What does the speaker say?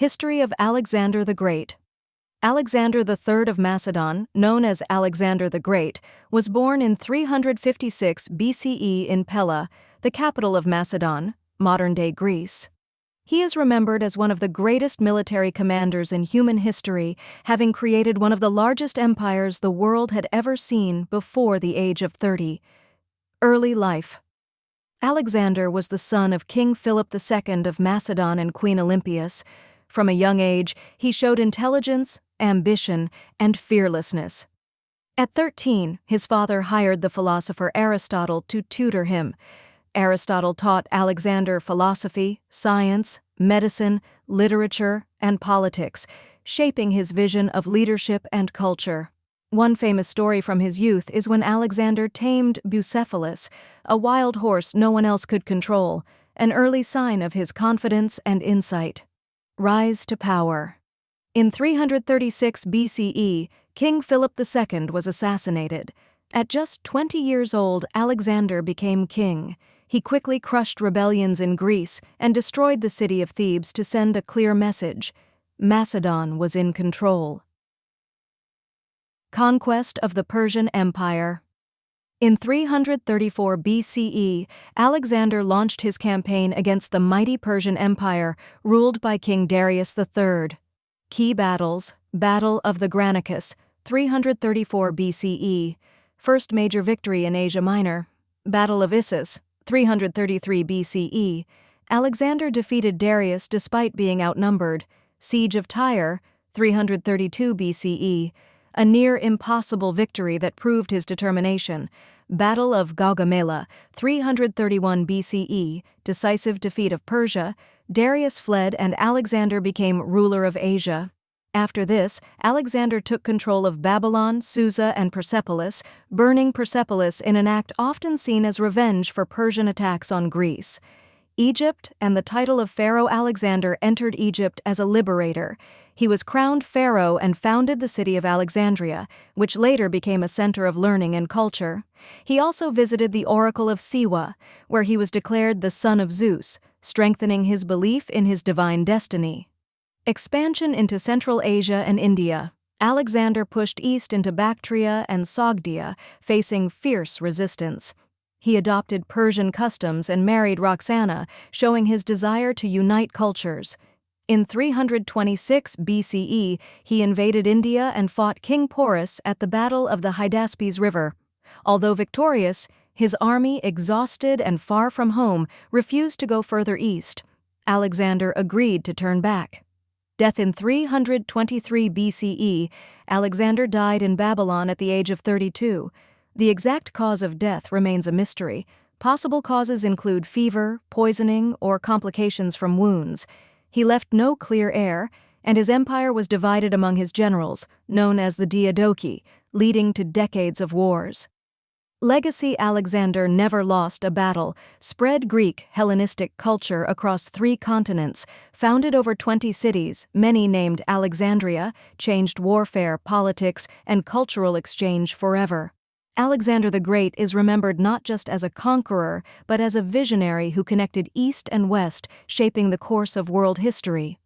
History of Alexander the Great. Alexander III of Macedon, known as Alexander the Great, was born in 356 BCE in Pella, the capital of Macedon, modern-day Greece. He is remembered as one of the greatest military commanders in human history, having created one of the largest empires the world had ever seen before the age of 30. Early life. Alexander was the son of King Philip II of Macedon and Queen Olympias. From a young age, he showed intelligence, ambition, and fearlessness. At 13, his father hired the philosopher Aristotle to tutor him. Aristotle taught Alexander philosophy, science, medicine, literature, and politics, shaping his vision of leadership and culture. One famous story from his youth is when Alexander tamed Persepolis, a wild horse no one else could control, an early sign of his confidence and insight. Rise to power. In 336 BCE, King Philip II was assassinated. At just 20 years old, Alexander became king. He quickly crushed rebellions in Greece and destroyed the city of Thebes to send a clear message: Macedon was in control. Conquest of the Persian Empire. In 334 BCE, Alexander launched his campaign against the mighty Persian Empire, ruled by King Darius III. Key battles: Battle of the Granicus, 334 BCE. First major victory in Asia Minor. Battle of Issus, 333 BCE. Alexander defeated Darius despite being outnumbered. Siege of Tyre, 332 BCE. A near-impossible victory that proved his determination. Battle of Gaugamela, 331 BCE, decisive defeat of Persia. Darius fled and Alexander became ruler of Asia. After this, Alexander took control of Babylon, Susa, and Persepolis, burning Persepolis in an act often seen as revenge for Persian attacks on Greece. Egypt and the title of Pharaoh. Alexander entered Egypt as a liberator. He was crowned pharaoh and founded the city of Alexandria, which later became a center of learning and culture. He also visited the Oracle of Siwa, where he was declared the son of Zeus, strengthening his belief in his divine destiny. Expansion into Central Asia and India. Alexander pushed east into Bactria and Sogdia, facing fierce resistance. He adopted Persian customs and married Roxana, showing his desire to unite cultures. In 326 BCE, he invaded India and fought King Porus at the Battle of the Hydaspes River. Although victorious, his army, exhausted and far from home, refused to go further east. Alexander agreed to turn back. Death in 323 BCE, Alexander died in Babylon at the age of 32. The exact cause of death remains a mystery. Possible causes include fever, poisoning, or complications from wounds. He left no clear heir, and his empire was divided among his generals, known as the Diadochi, leading to decades of wars. Legacy: Alexander never lost a battle, spread Greek Hellenistic culture across 3 continents, founded over 20 cities, many named Alexandria, changed warfare, politics, and cultural exchange forever. Alexander the Great is remembered not just as a conqueror, but as a visionary who connected East and West, shaping the course of world history.